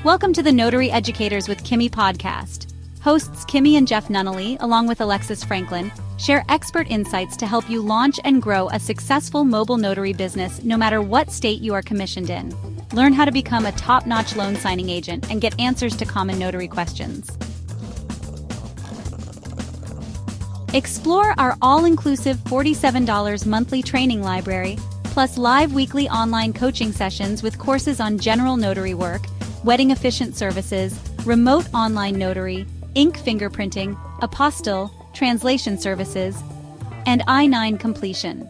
Welcome to the Notary Educators with Kimmi Podcast. Hosts Kimmi and Jeff Nunnally, along with Alexis Franklin, share expert insights to help you launch and grow a successful mobile notary business no matter what state you are commissioned in. Learn how to become a top-notch loan signing agent and get answers to common notary questions. Explore our all-inclusive $47 monthly training library, plus live weekly online coaching sessions with courses on general notary work, wedding efficient services, remote online notary, ink fingerprinting, apostille, translation services, and I-9 completion.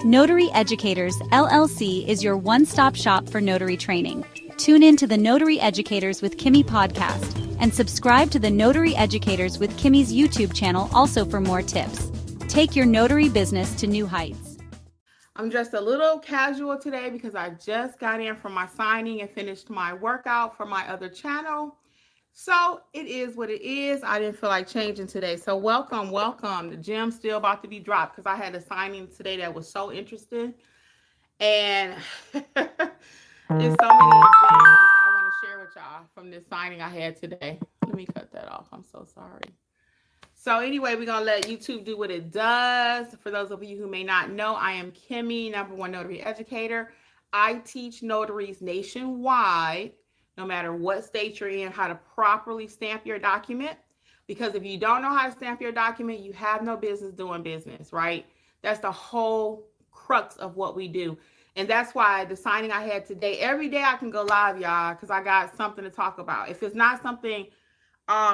Notary Educators, LLC is your one-stop shop for notary training. Tune in to the Notary Educators with Kimmi podcast and subscribe to the Notary Educators with Kimmi's YouTube channel also for more tips. Take your notary business to new heights. I'm just a little casual today because I just got in from my signing and finished my workout for my other channel. So it is what it is. I didn't feel like changing today. So welcome. The gym's still about to be dropped because I had a signing today that was so interesting. And there's so many gems I want to share with y'all from this signing I had today. Let me cut that off. I'm so sorry. So anyway, we're going to let YouTube do what it does. For those of you who may not know, I am Kimmi, #1 notary educator. I teach notaries nationwide, no matter what state you're in, how to properly stamp your document. Because if you don't know how to stamp your document, you have no business doing business, right? That's the whole crux of what we do. And that's why the signing I had today, every day I can go live, y'all, because I got something to talk about. If it's not something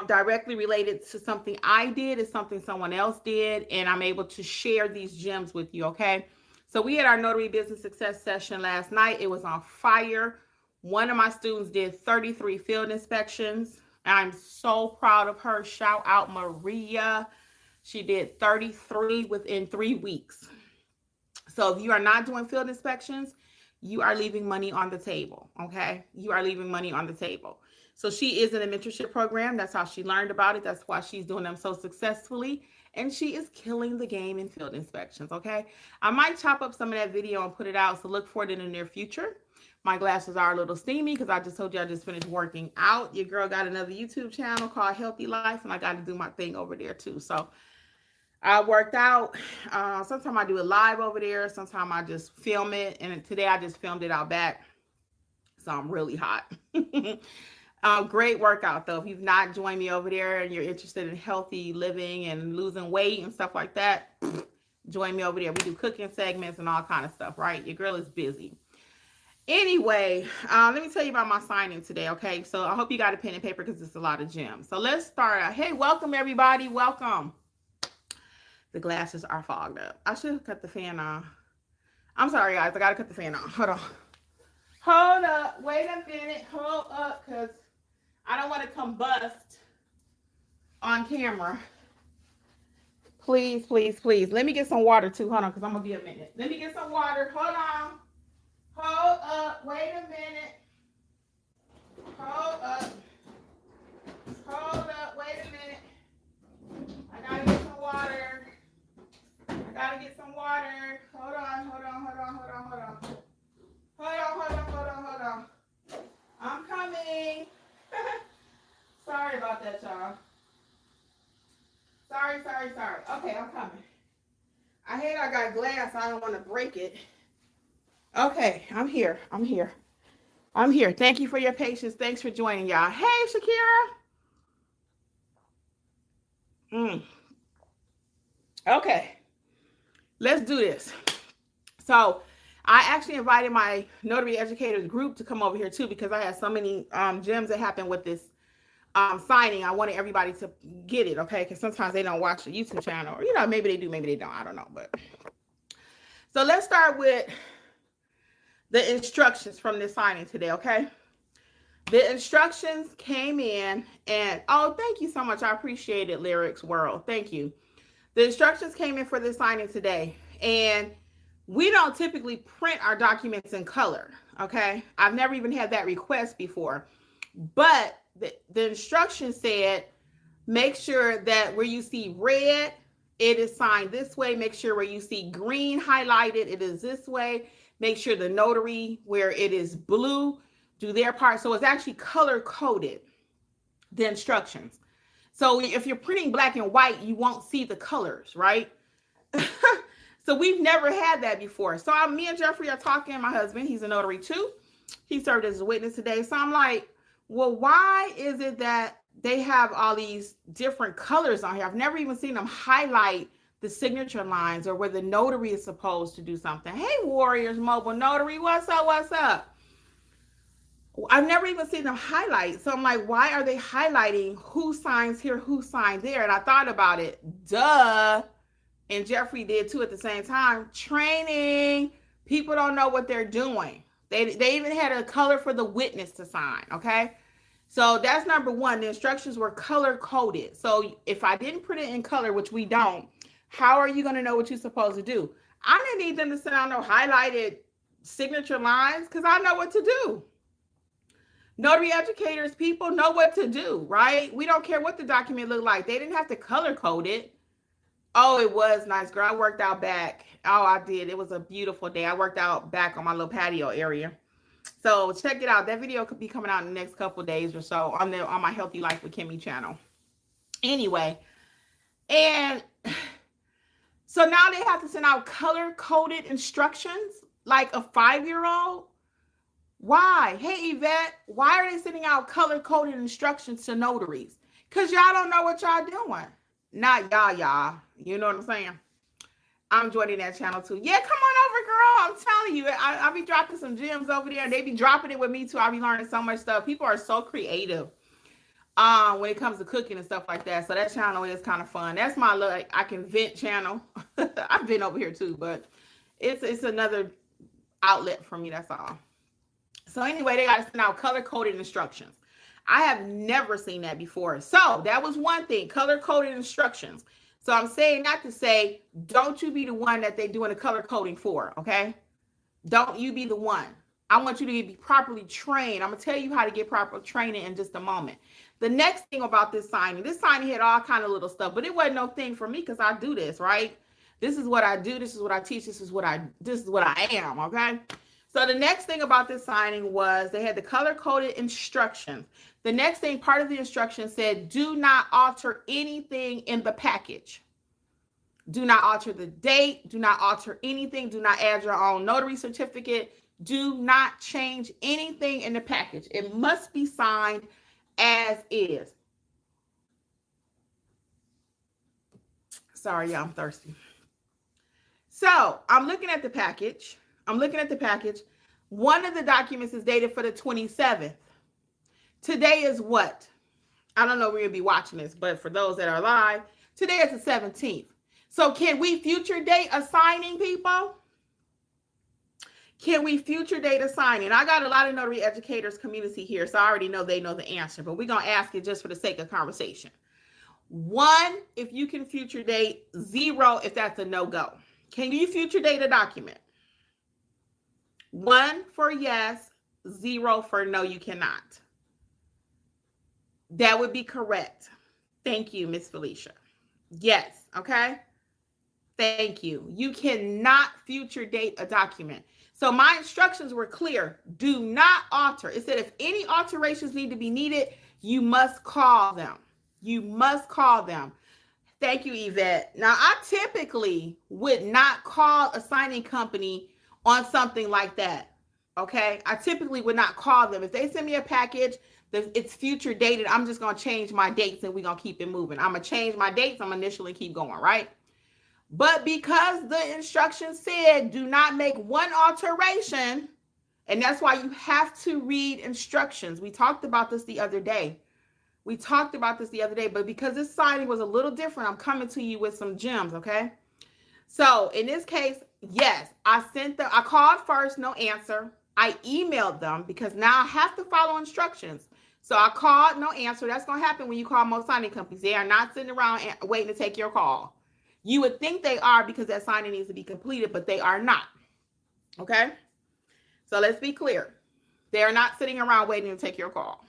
directly related to something I did, it's something someone else did, and I'm able to share these gems with you, okay? So we had our notary business success session last night. It was on fire. One of my students did 33 field inspections. I'm so proud of her. Shout out Maria. She did 33 within 3 weeks. So if you are not doing field inspections, you are leaving money on the table, okay? You are leaving money on the table. So she is in a mentorship program. That's how she learned about it. That's why she's doing them so successfully. And she is killing the game in field inspections, okay? I might chop up some of that video and put it out, so look for it in the near future. My glasses are a little steamy because I just told you I just finished working out. Your girl got another YouTube channel called Healthy Life, and I got to do my thing over there too. So I worked out. Sometimes I do it live over there. Sometimes I just film it. And today I just filmed it out back. So I'm really hot. Great workout though. If you've not joined me over there and you're interested in healthy living and losing weight and stuff like that, join me over there. We do cooking segments and all kind of stuff, right? Your girl is busy. Anyway, let me tell you about my signing today, okay? So I hope you got a pen and paper because it's a lot of gems. So let's start out. Hey, welcome everybody. Welcome. The glasses are fogged up. I should have cut the fan on. I'm sorry, guys. I got to cut the fan on. Hold on. Hold up. Wait a minute. Hold up because I don't want to combust on camera. Please, please, please. Let me get some water too. Hold on, because I'm going to be a minute. Let me get some water. Hold on. Hold up. Wait a minute. Hold up. Hold up. Wait a minute. I got to get some water. I got to get some water. Hold on. I'm coming. Sorry about that, y'all. Sorry. Okay, I'm coming. I got glass. I don't want to break it. Okay, I'm here. Thank you for your patience. Thanks for joining, y'all. Hey, Shakira. Okay, let's do this. So I actually invited my Notary Educators group to come over here too because I had so many gems that happened with this signing. I wanted everybody to get it, okay? Because sometimes they don't watch the YouTube channel, or maybe they do, maybe they don't. I don't know. But so let's start with the instructions from this signing today, okay? The instructions came in, and thank you so much. I appreciate it, Lyrics World. Thank you. The instructions came in for this signing today, and we don't typically print our documents in color, okay? I've never even had that request before, but the instructions said, make sure that where you see red, it is signed this way. Make sure where you see green highlighted, it is this way. Make sure the notary, where it is blue, do their part. So it's actually color coded, the instructions. So if you're printing black and white, you won't see the colors, right? So we've never had that before. So me and Jeffrey are talking. My husband, he's a notary too. He served as a witness today. So I'm like, well, why is it that they have all these different colors on here? I've never even seen them highlight the signature lines or where the notary is supposed to do something. Hey, Warriors Mobile Notary, what's up? What's up? I've never even seen them highlight. So I'm like, why are they highlighting who signs here, who signed there? And I thought about it. Duh. And Jeffrey did too at the same time. Training. People don't know what they're doing. They even had a color for the witness to sign, okay? So that's number one. The instructions were color coded. So if I didn't print it in color, which we don't, how are you going to know what you're supposed to do? I didn't need them to send out no highlighted signature lines because I know what to do. Notary educators, people know what to do, right? We don't care what the document looked like. They didn't have to color code it. Oh, it was nice, girl. I worked out back. Oh, I did. It was a beautiful day. I worked out back on my little patio area. So check it out. That video could be coming out in the next couple of days or so on my Healthy Life with Kimmi channel. Anyway, and so now they have to send out color-coded instructions like a 5-year-old. Why? Hey, Yvette, why are they sending out color-coded instructions to notaries? Because y'all don't know what y'all doing. Not y'all. You know what I'm saying? I'm joining that channel too. Yeah, come on over, girl. I'm telling you, I'll be dropping some gems over there. They be dropping it with me too. I'll be learning so much stuff. People are so creative when it comes to cooking and stuff like that. So that channel is kind of fun. That's my little I can vent channel. I've been over here too, but it's another outlet for me. That's all. So anyway, they got to send out color-coded instructions. I have never seen that before. So that was one thing, color-coded instructions. So I'm saying not to say, don't you be the one that they're doing the color coding for, okay? Don't you be the one. I want you to be properly trained. I'm going to tell you how to get proper training in just a moment. The next thing about this signing had all kind of little stuff, but it wasn't no thing for me because I do this, right? This is what I do. This is what I teach. This is what I am, okay? So the next thing about this signing was they had the color-coded instructions. The next thing, part of the instruction said, do not alter anything in the package. Do not alter the date. Do not alter anything. Do not add your own notary certificate. Do not change anything in the package. It must be signed as is. Sorry, y'all, I'm thirsty. So I'm looking at the package. One of the documents is dated for the 27th. Today is what? I don't know where you'll be watching this, but for those that are live, today is the 17th. So can we future date a signing, people? Can we future date a signing? I got a lot of Notary Educators community here, so I already know they know the answer, but we're going to ask it just for the sake of conversation. 1, if you can future date. 0, if that's a no-go. Can you future date a document? 1 for yes, 0 for no, you cannot. That would be correct. Thank you, Miss Felicia. Yes, okay? Thank you. You cannot future date a document. So my instructions were clear. Do not alter. It said if any alterations need to be needed, you must call them. You must call them. Thank you, Yvette. Now, I typically would not call a signing company on something like that, okay? I typically would not call them. If they send me a package, it's future dated, I'm just going to change my dates and we're going to keep it moving. I'm going to change my dates. I'm initially keep going, right? But because the instructions said do not make one alteration, and that's why you have to read instructions. We talked about this the other day. But because this signing was a little different, I'm coming to you with some gems, okay? So in this case, yes, I called first, no answer. I emailed them because now I have to follow instructions. So I called, no answer. That's going to happen when you call most signing companies. They are not sitting around waiting to take your call. You would think they are because that signing needs to be completed, but they are not. Okay? So let's be clear. They are not sitting around waiting to take your call.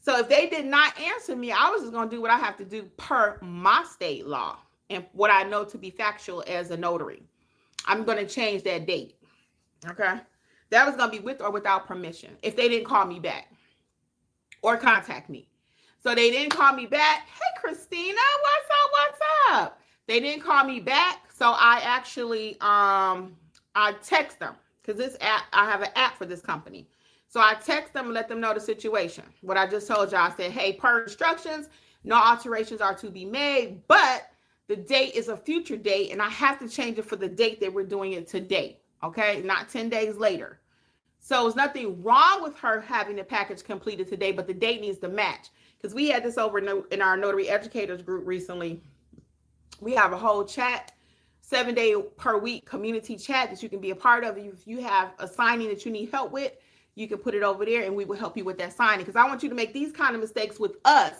So if they did not answer me, I was just going to do what I have to do per my state law and what I know to be factual as a notary. I'm going to change that date. Okay. That was going to be with or without permission if they didn't call me back or contact me. So they didn't call me back. Hey, Christina, what's up? What's up? They didn't call me back. So I actually, I text them because this app, I have an app for this company. So I text them and let them know the situation. What I just told y'all, I said, hey, per instructions, no alterations are to be made, but the date is a future date and I have to change it for the date that we're doing it today. Okay. Not 10 days later. So there's nothing wrong with her having the package completed today, but the date needs to match. Because we had this over in our Notary Educators group recently. We have a whole chat, 7-day per week community chat that you can be a part of. If you have a signing that you need help with, you can put it over there and we will help you with that signing. Because I want you to make these kind of mistakes with us,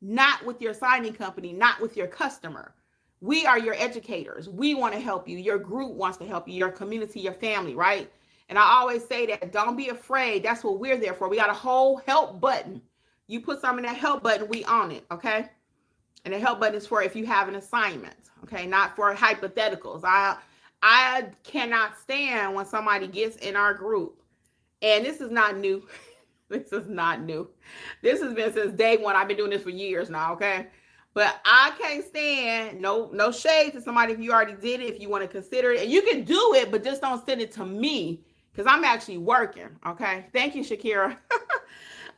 not with your signing company, not with your customer. We are your educators. We want to help you. Your group wants to help you, your community, your family, right? And I always say that don't be afraid. That's what we're there for. We got a whole help button. You put something in that help button, we on it, okay? And the help button is for if you have an assignment, okay? Not for hypotheticals. I cannot stand when somebody gets in our group. And this is not new. This is not new. This has been since day one. I've been doing this for years now, okay? But I can't stand no shade to somebody if you already did it, if you want to consider it. And you can do it, but just don't send it to me because I'm actually working, okay? Thank you, Shakira.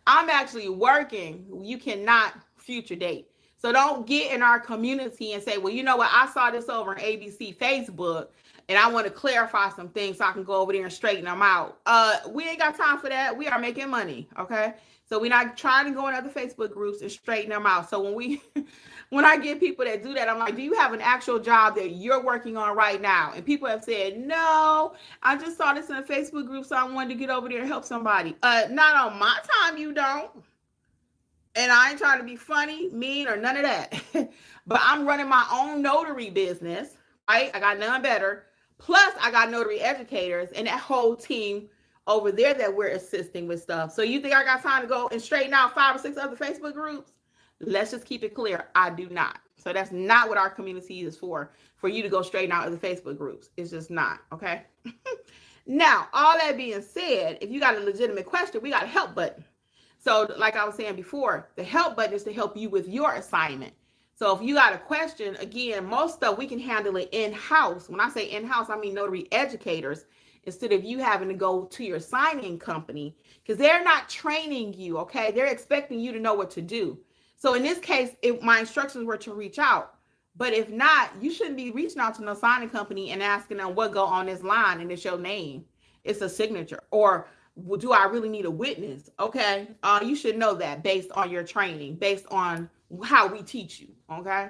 I'm actually working. You cannot future date. So don't get in our community and say, well, you know what? I saw this over on ABC Facebook and I want to clarify some things so I can go over there and straighten them out. We ain't got time for that. We are making money, okay? So we're not trying to go in other Facebook groups and straighten them out. So when I get people that do that, I'm like, do you have an actual job that you're working on right now? And people have said, no, I just saw this in a Facebook group, so I wanted to get over there and help somebody. Not on my time, you don't. And I ain't trying to be funny, mean, or none of that. But I'm running my own notary business, right? I got none better. Plus, I got Notary Educators and that whole team over there that we're assisting with stuff. So you think I got time to go and straighten out 5 or 6 other Facebook groups? Let's just keep it clear. I do not. So that's not what our community is for you to go straighten out other Facebook groups. It's just not, okay? Now, all that being said, if you got a legitimate question, we got a help button. So like I was saying before, the help button is to help you with your assignment. So if you got a question, again, most stuff we can handle it in-house. When I say in-house, I mean Notary Educators, instead of you having to go to your signing company because they're not training you, okay? They're expecting you to know what to do. So in this case, if my instructions were to reach out, but if not, you shouldn't be reaching out to no signing company and asking them what go on this line and it's your name. It's a signature. Or do I really need a witness? Okay. You should know that based on your training, based on how we teach you. Okay.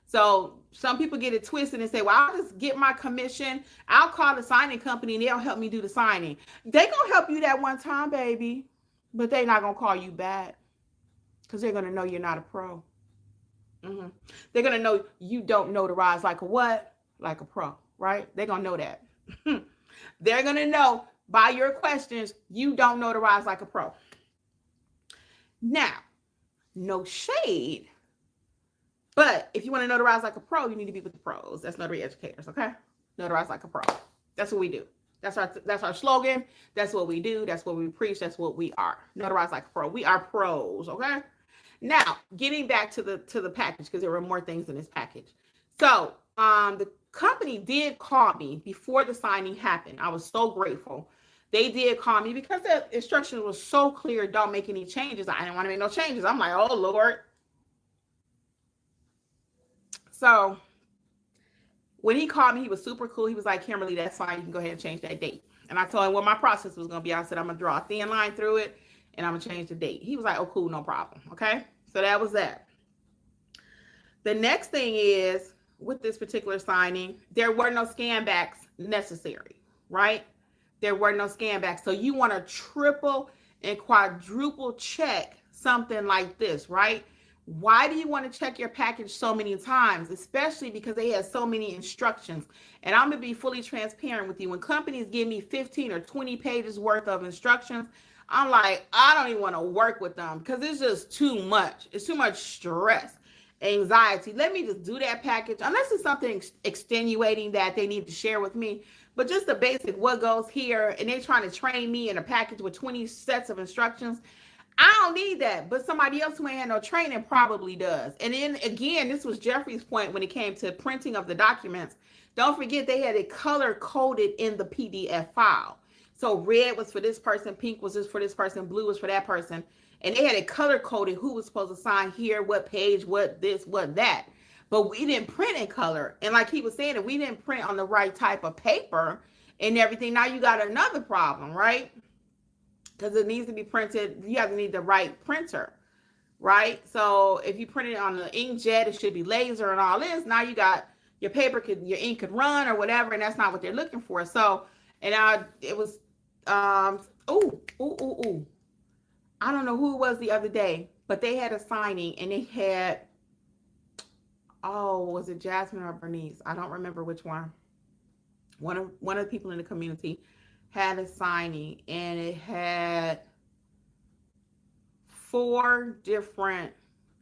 So some people get it twisted and say, well, I'll just get my commission. I'll call the signing company and they'll help me do the signing. They gonna help you that one time, baby, but they're not gonna call you back because they're gonna know you're not a pro. They're gonna know you don't notarize like a what? Like a pro, right? They're gonna know that. They're gonna know by your questions, you don't notarize like a pro. Now, no shade, but if you want to notarize like a pro, you need to be with the pros. That's Notary Educators, okay? Notarize like a pro. That's what we do. That's our slogan. That's what we do. That's what we preach. That's what we are. Notarize like a pro. We are pros, okay? Now, getting back to the package, because there were more things in this package. So, the company did call me before the signing happened. I was so grateful. They did call me because the instructions was so clear. Don't make any changes. I didn't want to make no changes. I'm like, oh, Lord. So when he called me, he was super cool. He was like, Kimberly, that's fine. You can go ahead and change that date. And I told him what my process was going to be. I said, I'm going to draw a thin line through it and I'm going to change the date. He was like, oh, cool, no problem. Okay. So that was that. The next thing is with this particular signing, there were no scan backs necessary, right? There were no scan backs. So you want to triple and quadruple check something like this, right? Why do you want to check your package so many times? Especially because they have so many instructions. And I'm going to be fully transparent with you. When companies give me 15 or 20 pages worth of instructions, I'm like, I don't even want to work with them because it's just too much. It's too much stress, anxiety. Let me just do that package. Unless it's something extenuating that they need to share with me. but just the basic what goes here, and they trying to train me in a package with 20 sets of instructions. I don't need that, but somebody else who ain't had no training probably does. And then again, this was Jeffrey's point when it came to printing of the documents. Don't forget they had it color coded in the PDF file. So red was for this person, pink was just for this person, blue was for that person. And they had it color coded who was supposed to sign here, what page, what this, what that. But we didn't print in color. And like he was saying, if we didn't print on the right type of paper and everything, now you got another problem, right? Because it needs to be printed, you have to need the right printer, right? So if you print it on the inkjet, it should be laser and all this. Now you got your paper, your ink could run or whatever, and that's not what they're looking for. So, and it was, I don't know who it was the other day, but they had a signing and they had, was it Jasmine or Bernice? I don't remember which one. One of the people in the community had a signing, and it had 4 different,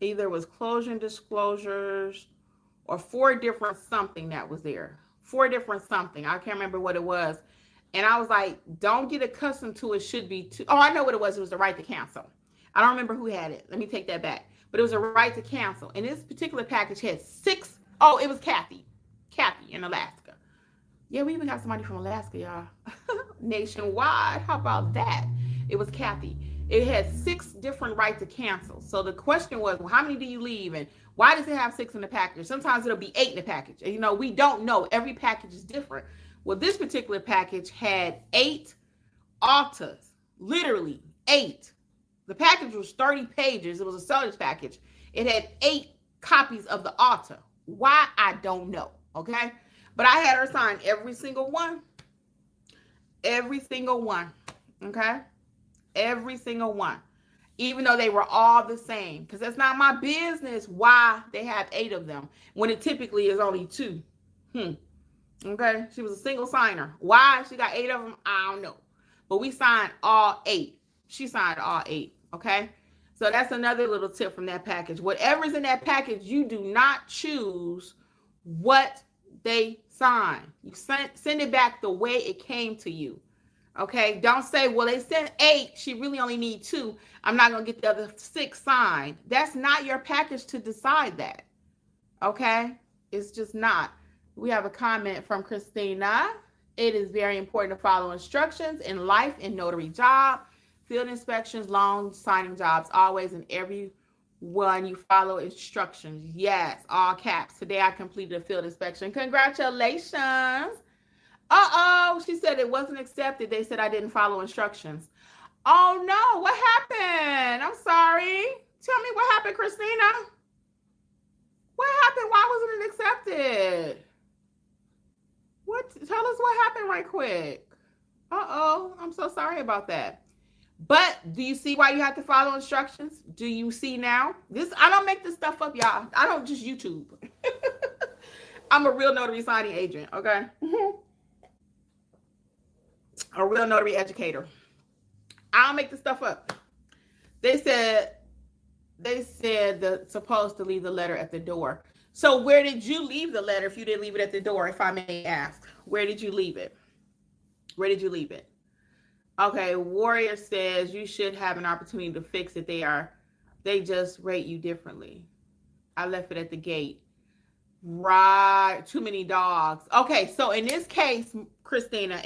either it was closure and disclosures or 4 different something that was there. 4 different something. I can't remember what it was. And I was like, don't get accustomed to it. Should be too. Oh, I know what it was. It was the right to cancel. I don't remember who had it. Let me take that back. But it was a right to cancel. And this particular package had 6. Oh, it was Kathy. Kathy in Alaska. Yeah, we even got somebody from Alaska, y'all. Nationwide. How about that? It was Kathy. It had 6 different right to cancel. So the question was, well, how many do you leave? And why does it have 6 in the package? Sometimes it'll be 8 in the package. And, we don't know. Every package is different. Well, this particular package had 8 altas. Literally 8. The package was 30 pages. It was a seller's package. It had 8 copies of the alta. Why? I don't know. Okay? But I had her sign every single one. Every single one. Okay? Every single one. Even though they were all the same. Because that's not my business why they have 8 of them. When it typically is only 2. Okay? She was a single signer. Why she got 8 of them, I don't know. But we signed all 8. She signed all 8. Okay? So that's another little tip from that package. Whatever's in that package, you do not choose what they sign. You send it back the way it came to you. Okay? Don't say, well, they sent 8. She really only needs 2. I'm not going to get the other 6 signed. That's not your package to decide that. Okay? It's just not. We have a comment from Christina. It is very important to follow instructions in life and notary job. Field inspections, loan signing jobs, always and every one you follow instructions. Yes, all caps. Today I completed a field inspection. Congratulations. She said it wasn't accepted. They said I didn't follow instructions. Oh no, what happened? I'm sorry. Tell me what happened, Christina. What happened? Why wasn't it accepted? Tell us what happened right quick. I'm so sorry about that. But do you see why you have to follow instructions? Do you see now? I don't make this stuff up, y'all. I don't just YouTube. I'm a real notary signing agent, okay? A real notary educator. I don't make this stuff up. They said they're supposed to leave the letter at the door. So where did you leave the letter if you didn't leave it at the door, if I may ask? Where did you leave it? Where did you leave it? Okay, Warrior says you should have an opportunity to fix it. They just rate you differently. I left it at the gate. Right, too many dogs. Okay, so in this case, Christina,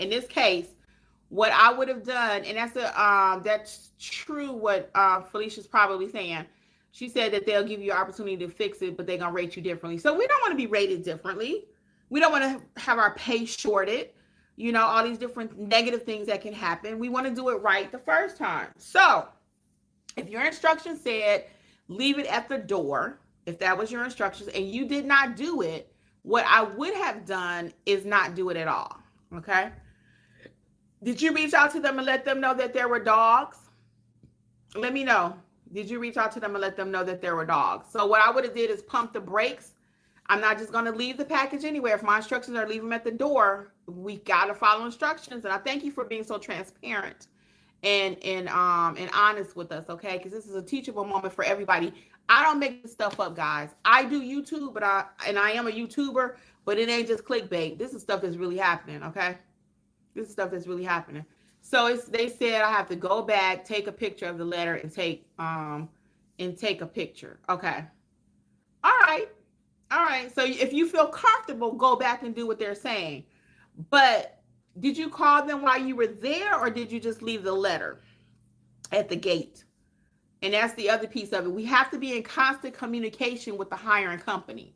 what I would have done, and that's true what Felicia's probably saying. She said that they'll give you an opportunity to fix it, but they're going to rate you differently. So we don't want to be rated differently. We don't want to have our pay shorted. All these different negative things that can happen. We want to do it right the first time. So if your instructions said leave it at the door, if that was your instructions and you did not do it, what I would have done is not do it at all. Okay? Did you reach out to them and let them know that there were dogs? Let me know. Did you reach out to them and let them know that there were dogs? So what I would have did is pump the brakes. I'm not just going to leave the package anywhere. If my instructions are leave them at the door, we got to follow instructions. And I thank you for being so transparent and honest with us, okay? Because this is a teachable moment for everybody. I don't make this stuff up, guys. I do YouTube, I am a YouTuber, but it ain't just clickbait. This is stuff that's really happening, okay? This is stuff that's really happening. So they said I have to go back, take a picture of the letter, and take a picture. Okay. All right. All right. So if you feel comfortable, go back and do what they're saying. But did you call them while you were there, or did you just leave the letter at the gate? And that's the other piece of it. We have to be in constant communication with the hiring company.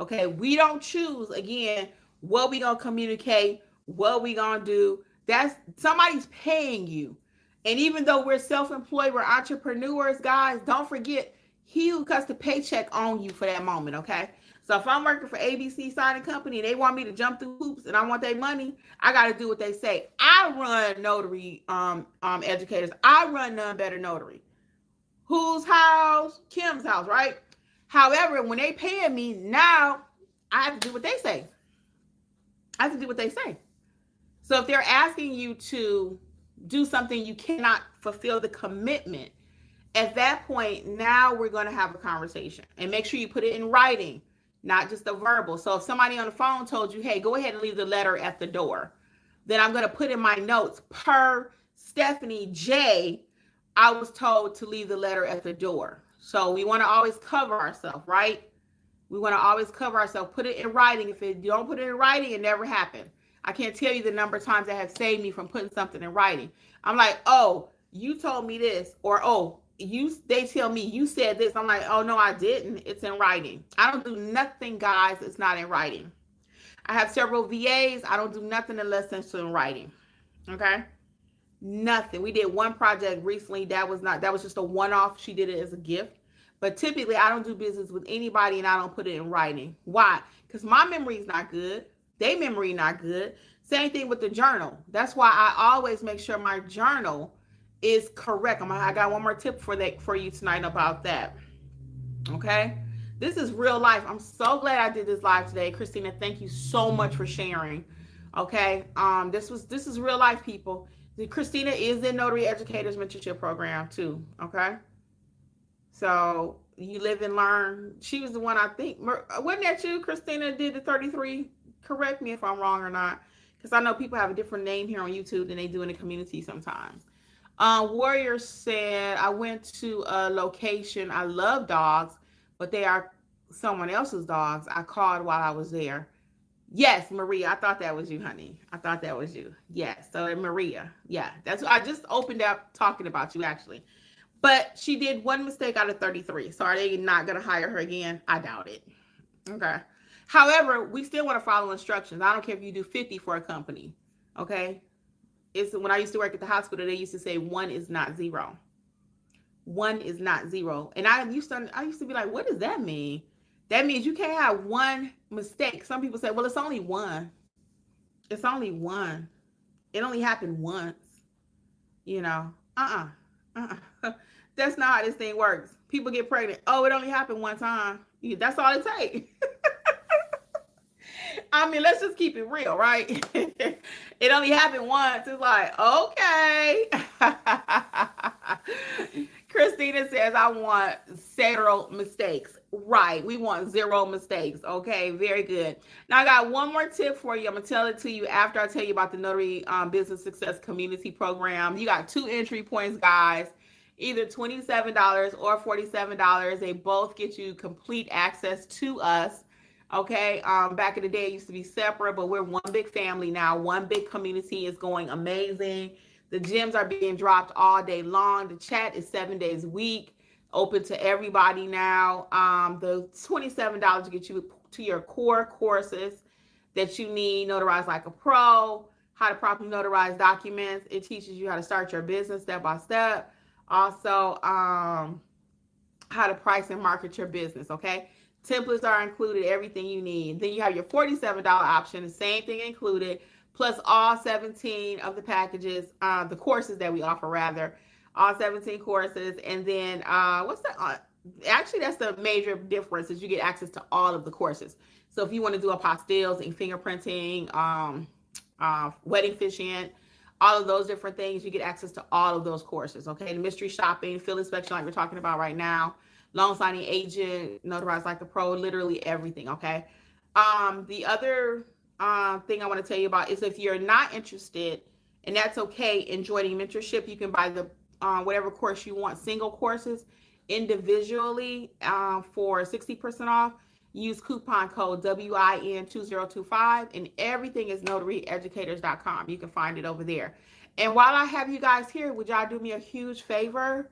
Okay. We don't choose, again, what we going to communicate, what we going to do. That's somebody's paying you. And even though we're self-employed, we're entrepreneurs, guys, don't forget, he who cuts the paycheck on you for that moment. Okay. So if I'm working for ABC Signing Company and they want me to jump through hoops and I want their money, I got to do what they say. I run Notary Educators. I run None Better Notary. Whose house? Kim's house, right? However, when they paying me, now I have to do what they say. I have to do what they say. So if they're asking you to do something you cannot fulfill the commitment, at that point, now we're going to have a conversation. And make sure you put it in writing, not just a verbal. So if somebody on the phone told you, hey, go ahead and leave the letter at the door, then I'm going to put in my notes, per Stephanie J, I was told to leave the letter at the door. So we want to always cover ourselves, right? We want to always cover ourselves. Put it in writing. If you don't put it in writing, it never happened. I can't tell you the number of times that have saved me from putting something in writing. I'm like, oh, you told me this, or oh, they tell me you said this. I'm like, oh no, I didn't. It's in writing. I don't do nothing, guys. It's not in writing. I have several VAs. I don't do nothing unless it's in writing. Okay. Nothing. We did one project recently. That was just a one-off. She did it as a gift. But typically I don't do business with anybody and I don't put it in writing. Why? Because my memory is not good. Their memory not good. Same thing with the journal. That's why I always make sure my journal is correct. I got one more tip for you tonight about that. Okay? This is real life. I'm so glad I did this live today. Christina, thank you so much for sharing. Okay? This is real life, people. Christina is in Notary Educators Mentorship Program too. Okay? So you live and learn. She was the one, I think. Wasn't that you, Christina, did the 33? Correct me if I'm wrong or not. Because I know people have a different name here on YouTube than they do in the community sometimes. Warrior said, I went to a location. I love dogs, but they are someone else's dogs. I called while I was there. Yes, Maria. I thought that was you, honey. I thought that was you. Yes. So Maria. Yeah. I just opened up talking about you, actually. But she did one mistake out of 33. So are they not going to hire her again? I doubt it. Okay. However, we still want to follow instructions. I don't care if you do 50 for a company. Okay. When I used to work at the hospital, they used to say 1 is not 0. 1 is not 0. And I used to be like, what does that mean? That means you can't have one mistake. Some people say, well, it's only one. It's only one. It only happened once. You know, That's not how this thing works. People get pregnant. Oh, it only happened one time. That's all it takes. I mean, let's just keep it real, right? It only happened once. It's like, okay. Christina says, I want 0 mistakes. Right. We want 0 mistakes. Okay. Very good. Now I got one more tip for you. I'm going to tell it to you after I tell you about the Notary Business Success Community Program. You got 2 entry points, guys. Either $27 or $47. They both get you complete access to us. Okay. Back in the day, it used to be separate, but we're one big family now. One big community. Is going amazing. The gems are being dropped all day long. The chat is 7 days a week, open to everybody now. The $27 gets you to your core courses that you need. Notarize like a pro, how to properly notarize documents. It teaches you how to start your business step by step. Also, how to price and market your business, okay? Templates are included, everything you need. Then you have your $47 option, the same thing included, plus all 17 of the packages, the courses that we offer, rather, all 17 courses. And then what's that? Actually, that's the major difference, is you get access to all of the courses. So if you want to do apostilles and fingerprinting, wedding officiant, all of those different things, you get access to all of those courses, okay? The mystery shopping, field inspection like we're talking about right now, loan signing agent, notarize like a pro, literally everything, okay? The other thing I want to tell you about is if you're not interested, and that's okay, in joining mentorship, you can buy the whatever course you want, single courses individually for 60% off. Use coupon code WIN2025, and everything is notaryeducators.com. You can find it over there. And while I have you guys here, would y'all do me a huge favor?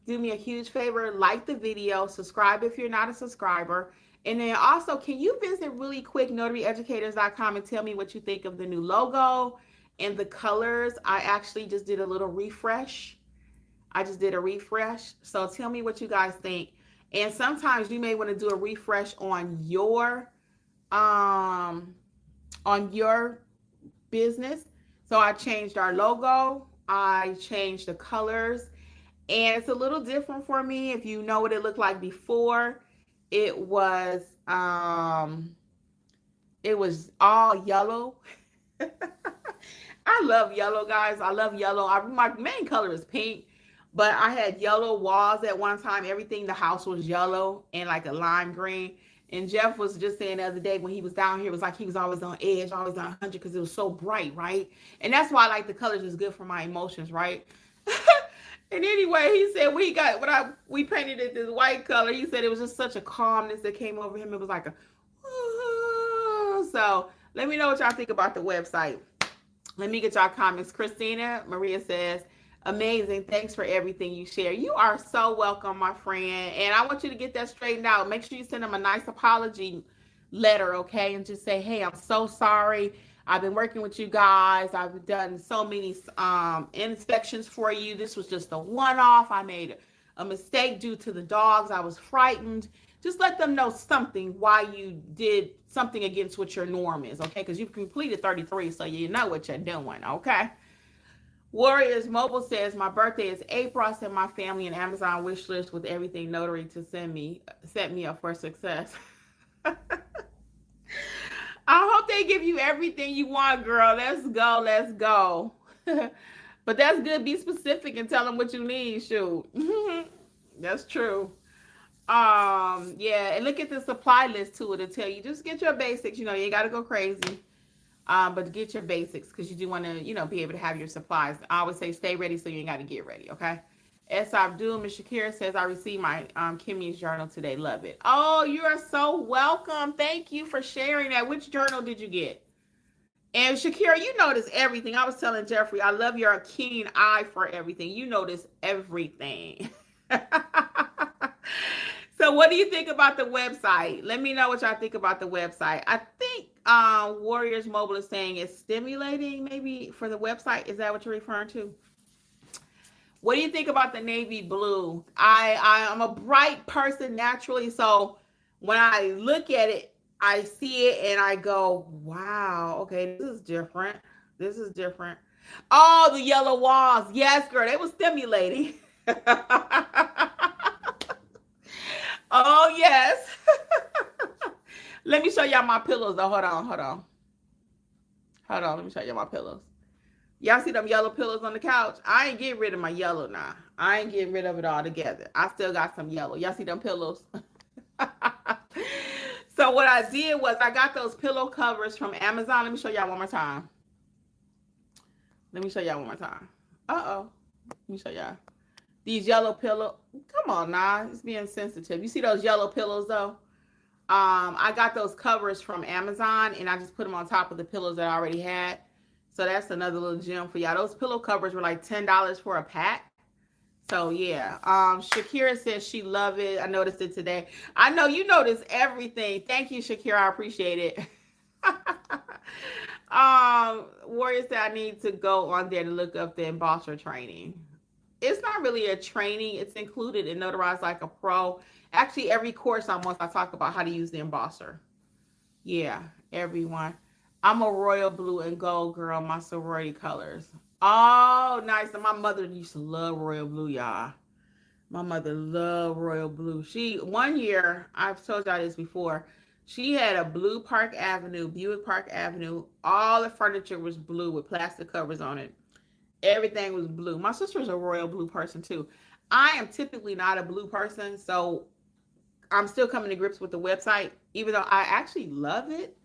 Do me a huge favor, like the video, subscribe if you're not a subscriber. And then also, can you visit really quick notaryeducators.com and tell me what you think of the new logo and the colors? I actually just did a little refresh. So tell me what you guys think. And sometimes you may want to do a refresh on your business. So I changed our logo. I changed the colors. And it's a little different for me. If you know what it looked like before, it was all yellow. I love yellow, guys. I love yellow. My main color is pink, but I had yellow walls at one time. Everything, the house was yellow and like a lime green. And Jeff was just saying the other day when he was down here, it was like he was always on edge, always on 100 because it was so bright, right? And that's why I like the colors. Is good for my emotions, right? And anyway, he said we painted it this white color. He said it was just such a calmness that came over him. It was like a, so let me know what y'all think about the website. Let me get y'all comments. Christina Maria says, amazing. Thanks for everything you share. You are so welcome, my friend. And I want you to get that straightened out. Make sure you send them a nice apology letter, okay? And just say, hey, I'm so sorry. I've been working with you guys. I've done so many inspections for you. This was just a one-off. I made a mistake due to the dogs. I was frightened. Just let them know something, why you did something against what your norm is, okay? Because you've completed 33, so you know what you're doing, okay? Warriors Mobile says, my birthday is April. I sent my family an Amazon wish list with everything notary to set me up for success. I hope they give you everything you want, girl. Let's go. But that's good. Be specific and tell them what you need. Shoot. That's true. Yeah, and look at the supply list too. It'll tell you just get your basics. You ain't got to go crazy. But get your basics because you do want to, be able to have your supplies. I always say stay ready so you ain't got to get ready, okay? S. Abdul, Ms. Shakira says, I received my Kimmi's journal today. Love it. Oh, you are so welcome. Thank you for sharing that. Which journal did you get? And Shakira, you notice everything. I was telling Jeffrey, I love your keen eye for everything. You notice everything. So what do you think about the website? Let me know what y'all think about the website. I think Warriors Mobile is saying it's stimulating maybe for the website. Is that what you're referring to? What do you think about the navy blue? I'm a bright person naturally, so when I look at it, I see it and I go, wow, okay, this is different. Oh, the yellow walls. Yes, girl, they were stimulating. Oh, yes. Let me show y'all my pillows, though. Hold on. Let me show y'all my pillows. Y'all see them yellow pillows on the couch? I ain't getting rid of my yellow now. I ain't getting rid of it altogether. I still got some yellow. Y'all see them pillows? So what I did was I got those pillow covers from Amazon. Let me show y'all one more time. Uh-oh. Let me show y'all. These yellow pillows. Come on now. It's being sensitive. You see those yellow pillows, though? I got those covers from Amazon, and I just put them on top of the pillows that I already had. So that's another little gem for y'all. Those pillow covers were like $10 for a pack. So yeah. Shakira says she love it. I noticed it today. I know you notice everything. Thank you, Shakira. I appreciate it. Warrior said I need to go on there to look up the embosser training. It's not really a training. It's included in Notarize Like a Pro. Actually, every course I talk about how to use the embosser. Yeah, everyone. I'm a royal blue and gold girl, my sorority colors. Oh, nice. And my mother used to love royal blue, y'all. My mother loved royal blue. One year, I've told y'all this before, she had a blue Buick Park Avenue. All the furniture was blue with plastic covers on it. Everything was blue. My sister's a royal blue person too. I am typically not a blue person, so I'm still coming to grips with the website, even though I actually love it.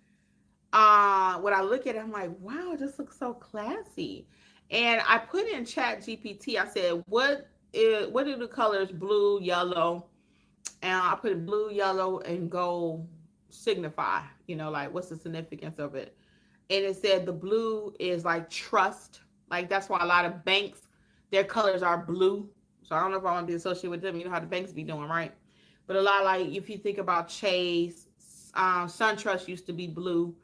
when I look at it, I'm like, wow, it just looks so classy. And I put in Chat GPT. I said, what do the colors blue, yellow, and I put in blue, yellow, and gold signify? Like what's the significance of it? And it said the blue is like trust. Like that's why a lot of banks, their colors are blue. So I don't know if I want to be associated with them. You know how the banks be doing, right? But a lot, like if you think about Chase, SunTrust used to be blue.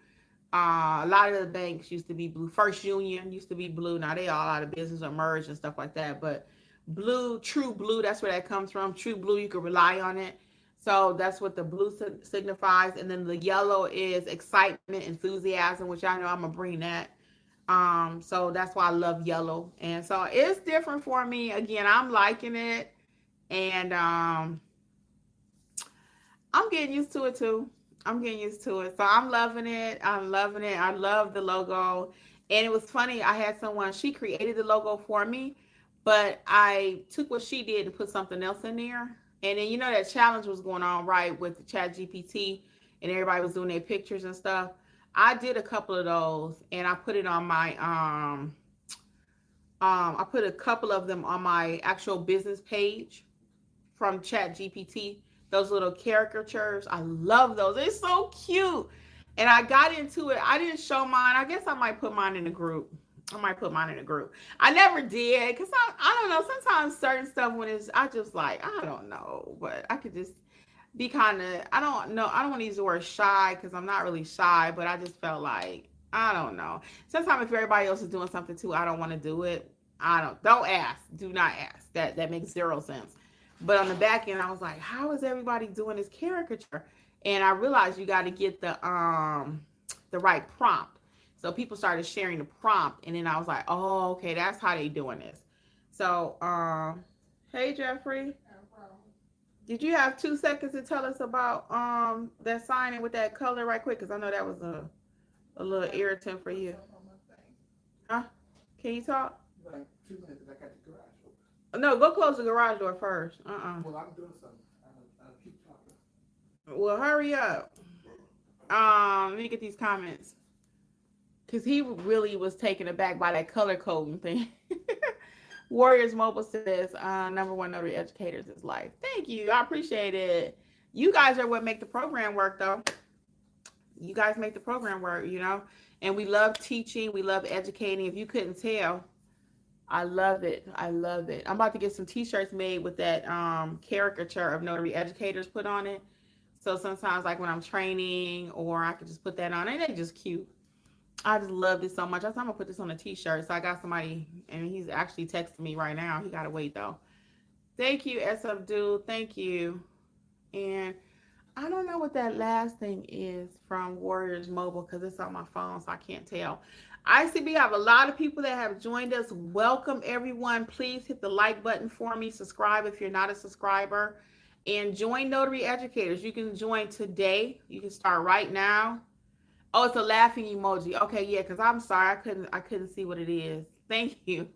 A lot of the banks used to be blue. First Union used to be blue. Now they all out of business or merged and stuff like that. But blue, true blue, that's where that comes from. True blue, you can rely on it. So that's what the blue signifies. And then the yellow is excitement, enthusiasm, which I know I'm gonna bring that. So that's why I love yellow. And so it's different for me. Again, I'm liking it. And I'm getting used to it too. I'm getting used to it. So I'm loving it. I'm loving it. I love the logo. And it was funny. I had someone, she created the logo for me, but I took what she did and put something else in there. And then, that challenge was going on, right, with the Chat GPT, and everybody was doing their pictures and stuff. I did a couple of those, and I put it on my, I put a couple of them on my actual business page from Chat GPT. Those little caricatures, I love those. They're so cute. And I got into it. I didn't show mine. I guess I might put mine in a group. I never did, because I don't know. Sometimes certain stuff, when it's, I just like, I don't know. But I could just be kind of, I don't know. I don't want to use the word shy, because I'm not really shy. But I just felt like, I don't know. Sometimes if everybody else is doing something too, I don't want to do it. Don't ask. Do not ask. That makes zero sense. But on the back end, I was like, how is everybody doing this caricature? And I realized you got to get the right prompt. So people started sharing the prompt, and then I was like, oh, okay, that's how they doing this. So, hey, Jeffrey. Did you have 2 seconds to tell us about that signing with that color right quick? Because I know that was a little irritant for you. Huh? Can you talk? Like 2 minutes, I got the garage open. No, go close the garage door first. Well, I'm doing something. I'll keep talking. Well, hurry up. Let me get these comments. Because he really was taken aback by that color coding thing. Warriors Mobile says, #1 Notary Educators is life. Thank you. I appreciate it. You guys are what make the program work, though. You guys make the program work, And we love teaching. We love educating. If you couldn't tell, I love it. I love it. I'm about to get some t-shirts made with that caricature of Notary Educators put on it. So sometimes, like when I'm training, or I could just put that on, and they're just cute. I just love this so much. I said, I'm going to put this on a t-shirt. So I got somebody, and he's actually texting me right now. He got to wait, though. Thank you, SF Dude. Thank you. And I don't know what that last thing is from Warriors Mobile, because it's on my phone, so I can't tell. ICB, I have a lot of people that have joined us. Welcome, everyone. Please hit the like button for me. Subscribe if you're not a subscriber. And join Notary Educators. You can join today. You can start right now. Oh, it's a laughing emoji. Okay, yeah, because I'm sorry. I couldn't see what it is. Thank you.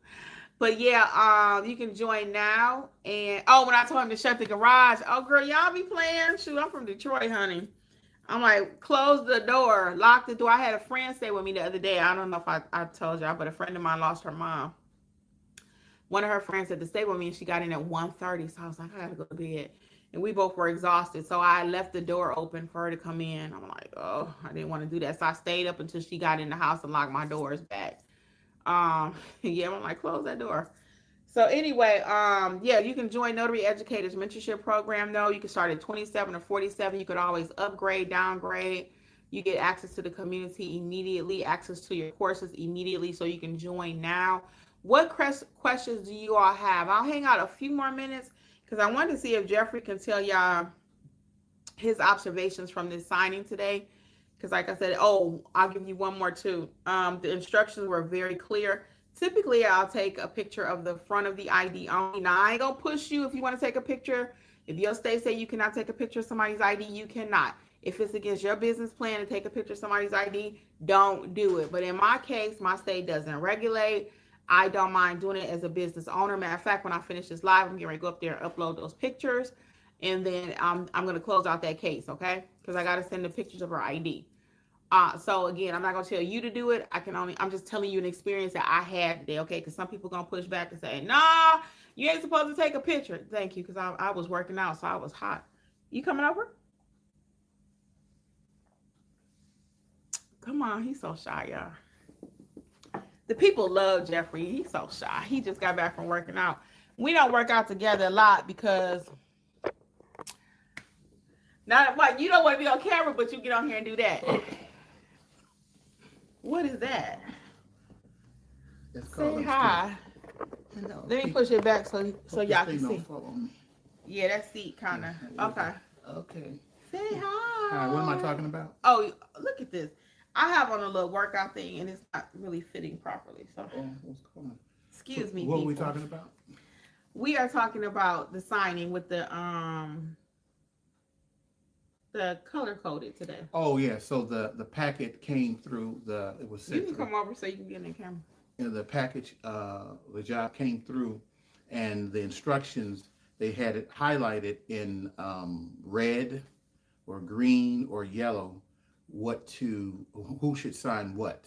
But yeah, you can join now. And when I told him to shut the garage, oh girl, y'all be playing. Shoot, I'm from Detroit, honey. I'm like, close the door, lock the door. I had a friend stay with me the other day. I don't know if I told y'all, but a friend of mine lost her mom. One of her friends had to stay with me, and she got in at 1:30. So I was like, I gotta go to bed. And we both were exhausted. So I left the door open for her to come in. I'm like, oh, I didn't want to do that. So I stayed up until she got in the house and locked my doors back. Yeah, I'm like, close that door. So anyway, yeah, you can join Notary Educators Mentorship Program, though. You can start at 27 or 47. You could always upgrade, downgrade. You get access to the community immediately, access to your courses immediately, so you can join now. What questions do you all have? I'll hang out a few more minutes, because I wanted to see if Jeffrey can tell y'all his observations from this signing today. Because like I said, I'll give you one more too. The instructions were very clear. Typically, I'll take a picture of the front of the ID only. Now, I ain't going to push you if you want to take a picture. If your state say you cannot take a picture of somebody's ID, you cannot. If it's against your business plan to take a picture of somebody's ID, don't do it. But in my case, my state doesn't regulate. I don't mind doing it as a business owner. Matter of fact, when I finish this live, I'm getting ready to go up there and upload those pictures. And then I'm going to close out that case, okay? Because I got to send the pictures of her ID. So again, I'm not gonna tell you to do it. I'm just telling you an experience that I had today, okay? Because some people gonna push back and say, nah, you ain't supposed to take a picture. Thank you, because I was working out, so I was hot. You coming over? Come on, he's so shy, y'all. The people love Jeffrey. He's so shy. He just got back from working out. We don't work out together a lot because not what you don't want to be on camera, but you get on here and do that. What is that? It's Say hi. Let me push it back so y'all can see. Yeah, that seat kind of. Okay. Okay. Say hi. Hi, what am I talking about? Oh, look at this. I have on a little workout thing and it's not really fitting properly. So, what's going on? Excuse me. What are we talking about? We are talking about the signing with the color coded today. Oh yeah, so the packet came through it was sent. You can come over so you can get in the camera. The package, the job came through, and the instructions, they had it highlighted in red or green or yellow who should sign what.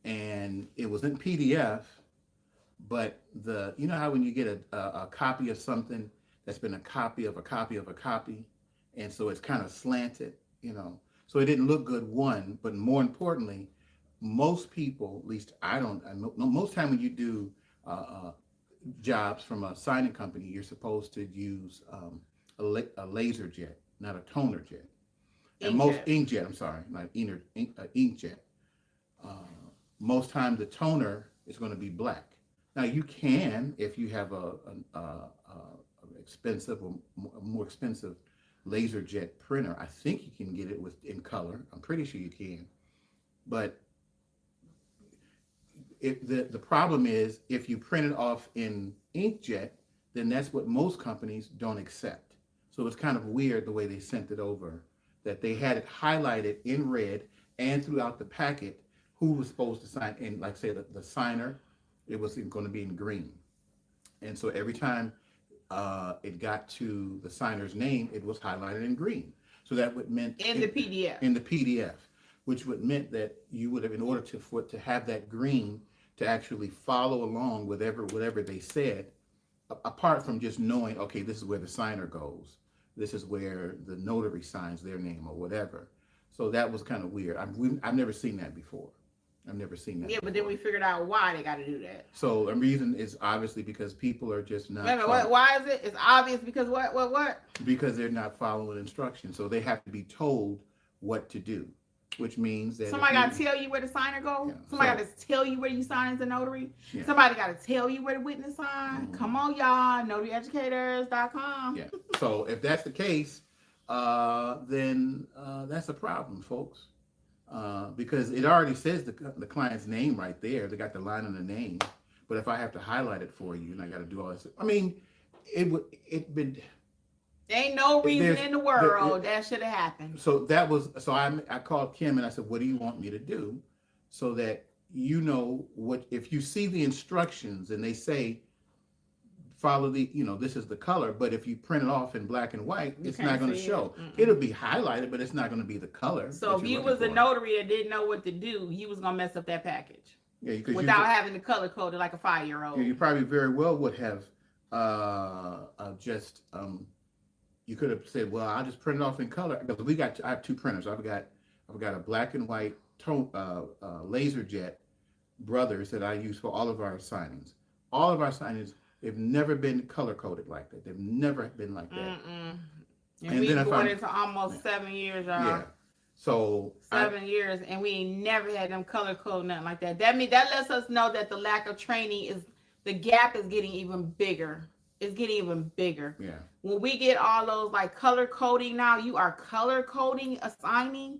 And it was in PDF, but you know how when you get a copy of something that's been a copy of a copy of a copy, and so it's kind of slanted, so it didn't look good, one, but more importantly, most people, at least I know most time when you do jobs from a signing company, you're supposed to use a laser jet, not a toner jet. And most inkjet, I'm sorry, not inkjet. Most times the toner is going to be black. Now you can, if you have a expensive or more expensive laser jet printer, I think you can get it in color. I'm pretty sure you can. But the problem is if you print it off in inkjet, then that's what most companies don't accept. So it's kind of weird the way they sent it over, that they had it highlighted in red and throughout the packet who was supposed to sign. And like say the signer, it was going to be in green. And so every time it got to the signer's name, it was highlighted in green. So that would meant the PDF. In the PDF, which would meant that you would have, in order to have that green to actually follow along with whatever they said, apart from just knowing, okay, this is where the signer goes, this is where the notary signs their name or whatever. So that was kind of weird. I've never seen that before. I've never seen that. Yeah, before. But then we figured out why they got to do that. So the reason is obviously because people are just not. Wait a minute, why is it? It's obvious because what? Because they're not following instructions. So they have to be told what to do, which means that somebody got to tell you where the signer goes. Yeah, somebody got to tell you where you sign as a notary. Yeah. Somebody got to tell you where the witness sign. Mm-hmm. Come on, y'all. NotaryEducators.com. Yeah. So if that's the case, then that's a problem, folks. Because it already says the client's name right there. They got the line on the name. But if I have to highlight it for you and I got to do all this, I mean, ain't no reason in the world that should have happened. So I called Kim and I said, what do you want me to do? So that you know what, if you see the instructions and they say, follow this is the color, but if you print it off in black and white, it's not going to show. It'll be highlighted, but it's not going to be the color. So if you was a notary and didn't know what to do, you was going to mess up that package. Yeah, without having the color coded like a 5-year-old. Yeah, you probably very well would have you could have said, well, I'll just print it off in color. Because I have two printers. I've got a black and white laser jet brothers that I use for all of our signings. All of our signings, they've never been color coded like that. They've never been like that. And we've been going into almost 7 years, y'all. Yeah. So 7 years, and we ain't never had them color code, nothing like that. That lets us know that the lack of training the gap is getting even bigger. It's getting even bigger. Yeah. When we get all those like color coding now, you are color coding a signing.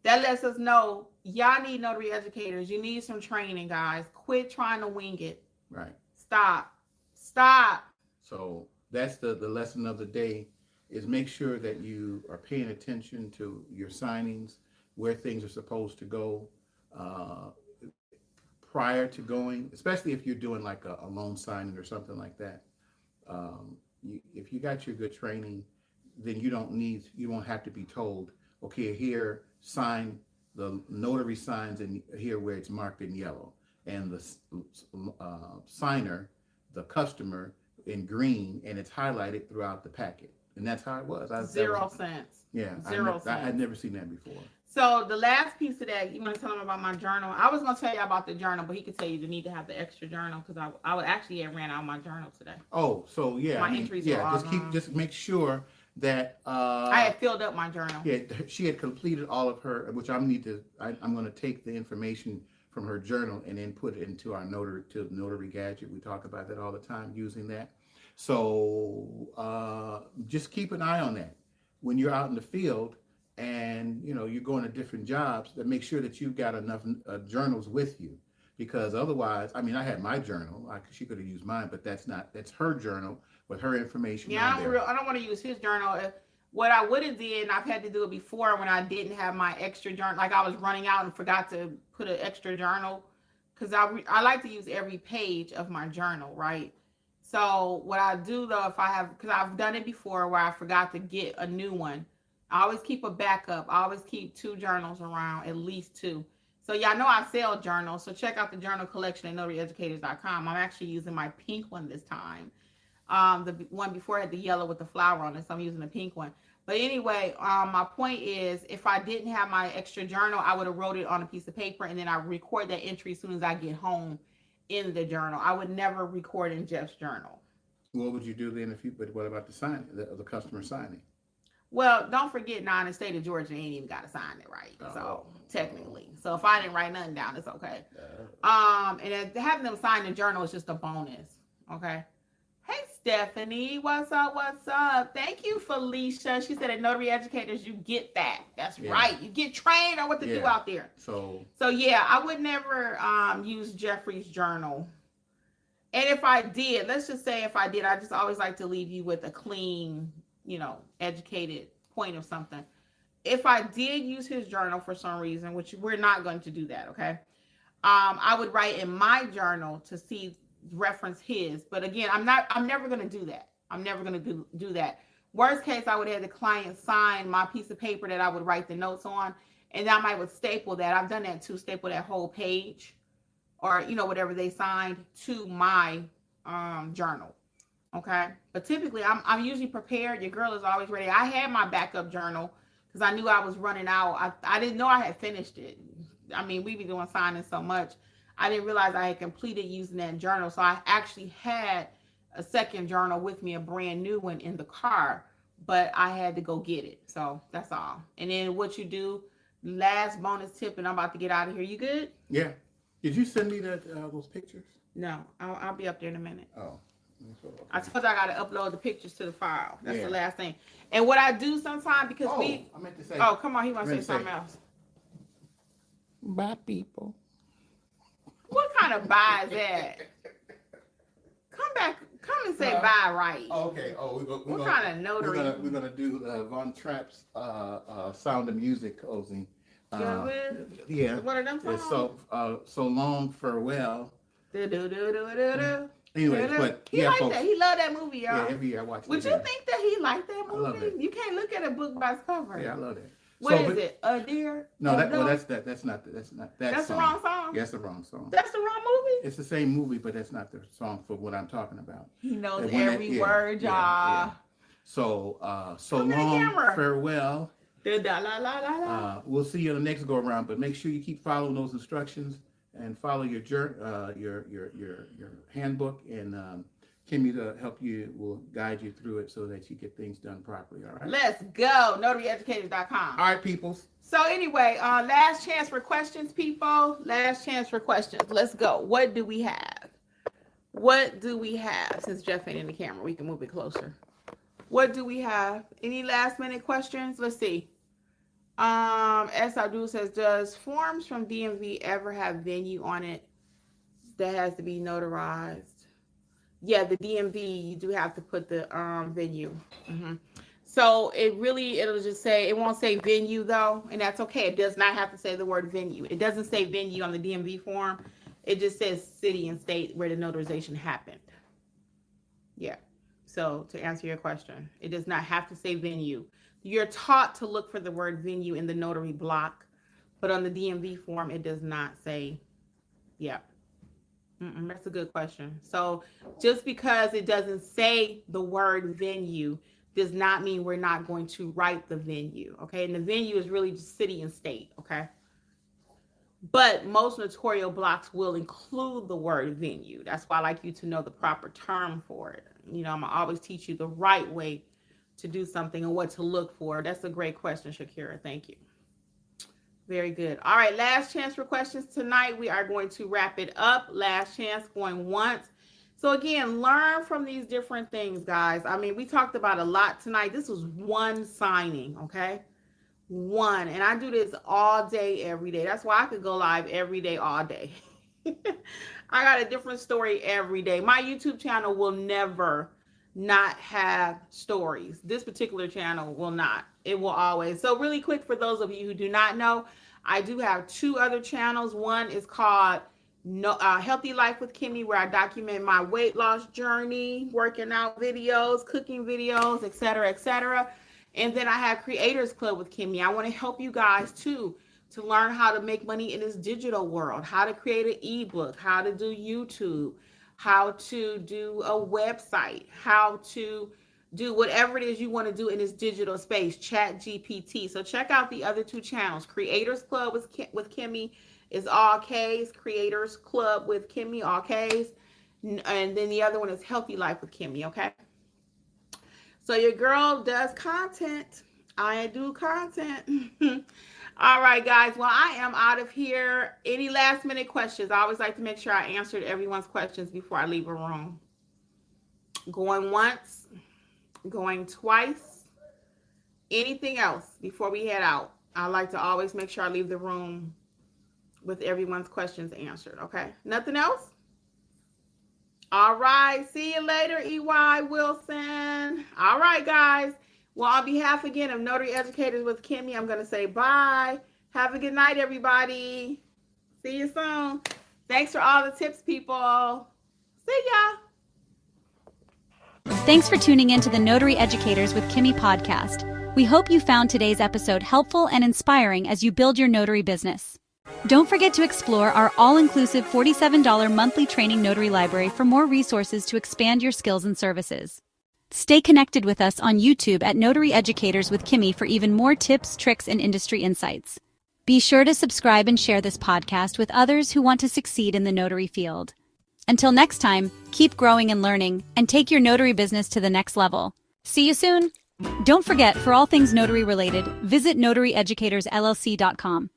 That lets us know y'all need notary educators. You need some training, guys. Quit trying to wing it. Right. Stop. So that's the lesson of the day, is make sure that you are paying attention to your signings, where things are supposed to go prior to going, especially if you're doing like a loan signing or something like that. If you got your good training, then you won't have to be told, okay, here, sign the notary signs in here where it's marked in yellow, and the signer, the customer, in green, and it's highlighted throughout the packet. And that's how it was. Zero cents. Yeah, Zero cents. I'd never seen that before. So the last piece of that, you want to tell them about my journal? I was going to tell you about the journal, but he could tell you need to have the extra journal because I would actually have ran out of my journal today. Oh, so yeah, My entries were all just make sure that I had filled up my journal. Yeah, she had completed all of her, which I'm going to take the information from her journal and then put it into our notary gadget. We talk about that all the time, using that. So just keep an eye on that when you're out in the field and you're going to different jobs. To make sure that you've got enough journals with you, because otherwise, I mean, I had my journal. She could have used mine, but that's her journal with her information. Yeah, I don't want to use his journal. What I would have did, and I've had to do it before when I didn't have my extra journal, like I was running out and forgot to put an extra journal, because I like to use every page of my journal, right? So what I do though, because I've done it before where I forgot to get a new one, I always keep a backup. I always keep 2 journals around, at least 2. So y'all know I sell journals, so check out the journal collection at NotaryEducators.com. I'm actually using my pink one this time. The one before had the yellow with the flower on it, so I'm using the pink one. But anyway, my point is, if I didn't have my extra journal, I would have wrote it on a piece of paper, and then I record that entry as soon as I get home in the journal. I would never record in Jeff's journal. What would you do then but what about the signing, the customer signing? Well, don't forget now in the state of Georgia, ain't even got to sign it, right? So technically, so if I didn't write nothing down, it's okay. And having them sign the journal is just a bonus. Okay. Hey, Stephanie, what's up? What's up? Thank you, Felicia. She said at Notary Educators, you get that. That's right. You get trained on what to do out there. So yeah, I would never use Jeffrey's journal. And if I did, let's just say if I did, I just always like to leave you with a clean, educated point of something. If I did use his journal for some reason, which we're not going to do that, okay? I would write in my journal to reference his, but again, I'm never going to do that. I'm never going to do that. Worst case, I would have the client sign my piece of paper that I would write the notes on, and I might would staple that. I've done that too, staple that whole page, or whatever they signed to my journal. Okay, but typically I'm usually prepared. Your girl is always ready. I had my backup journal because I knew I was running out. I didn't know I had finished it. I mean, we be doing signing so much, I didn't realize I had completed using that journal. So I actually had a second journal with me, a brand new one in the car, but I had to go get it. So that's all. And then what you do, last bonus tip, and I'm about to get out of here. You good? Yeah. Did you send me those pictures? No, I'll be up there in a minute. Oh. Okay. I suppose I got to upload the pictures to the file. That's the last thing. And what I do sometimes, because I meant to say. Oh, come on. He wants to say something else. Bye, people. What kind of bye is that? Come and say bye right. Okay. What kind of notary? We're gonna do Von Trapp's Sound of Music closing. Yeah. What are them songs? So long, farewell. Do. Anyway, but he liked that. He loved that movie, y'all. Yeah, every year I watch it. Would you think that he liked that movie? I love it. You can't look at a book by its cover. Yeah, I love it. What is it? A deer? No, that's not that song. That's the wrong song. That's the wrong song. That's the wrong movie. It's the same movie, but that's not the song for what I'm talking about. He knows every word, y'all. Yeah. So long, farewell. We'll see you on the next go around, but make sure you keep following those instructions and follow your handbook, and Kimmi to help you will guide you through it so that you get things done properly. All right. Let's go. NotaryEducators.com. All right, peoples. So anyway, last chance for questions, people. Last chance for questions. Let's go. What do we have? Since Jeff ain't in the camera, we can move it closer. What do we have? Any last minute questions? Let's see. S. Abdul says, does forms from DMV ever have venue on it that has to be notarized? Yeah, the DMV, you do have to put the venue. Mm-hmm. So it'll just say, it won't say venue though, and that's okay. It does not have to say the word venue. It doesn't say venue on the DMV form. It just says city and state where the notarization happened. Yeah. So to answer your question, it does not have to say venue. You're taught to look for the word venue in the notary block, but on the DMV form, it does not say, yeah. That's a good question. So just because it doesn't say the word venue does not mean we're not going to write the venue, okay? And the venue is really just city and state, okay? But most notarial blocks will include the word venue. That's why I like you to know the proper term for it. You know, I'm gonna always teach you the right way to do something and what to look for. That's a great question, Shakira. Thank you. Very good. All right, last chance for questions tonight. We are going to wrap it up. Last chance, going once. So again, learn from these different things, guys. I mean, we talked about a lot tonight. This was one signing, okay? One. And I do this all day, every day. That's why I could go live every day, all day. I got a different story every day. My YouTube channel will never not have stories. This particular channel will not. It will always. So really quick, for those of you who do not know, I do have two other channels. One is called Healthy Life with Kimmi, where I document my weight loss journey, working out videos, cooking videos, etc., etc. And then I have Creators Club with Kimmi. I want to help you guys too to learn how to make money in this digital world, how to create an ebook, how to do YouTube, how to do a website, how to do whatever it is you want to do in this digital space, Chat GPT. So check out the other two channels. Creators Club with Kimmi is all K's. Creators Club with Kimmi, all K's. And then the other one is Healthy Life with Kimmi, okay? So your girl does content. I do content. All right, guys. Well, I am out of here. Any last minute questions? I always like to make sure I answered everyone's questions before I leave a room. Going once, going twice. Anything else before we head out? I like to always make sure I leave the room with everyone's questions answered, okay? Nothing else? All right. See you later, EY Wilson. All right, guys. Well, on behalf again of Notary Educators with Kimmi, I'm going to say bye. Have a good night, everybody. See you soon. Thanks for all the tips, people. See ya. Thanks for tuning in to the Notary Educators with Kimmi podcast. We hope you found today's episode helpful and inspiring as you build your notary business. Don't forget to explore our all-inclusive $47 monthly training notary library for more resources to expand your skills and services. Stay connected with us on YouTube at Notary Educators with Kimmi for even more tips, tricks, and industry insights. Be sure to subscribe and share this podcast with others who want to succeed in the notary field. Until next time, keep growing and learning, and take your notary business to the next level. See you soon! Don't forget, for all things notary related, visit notaryeducatorsllc.com.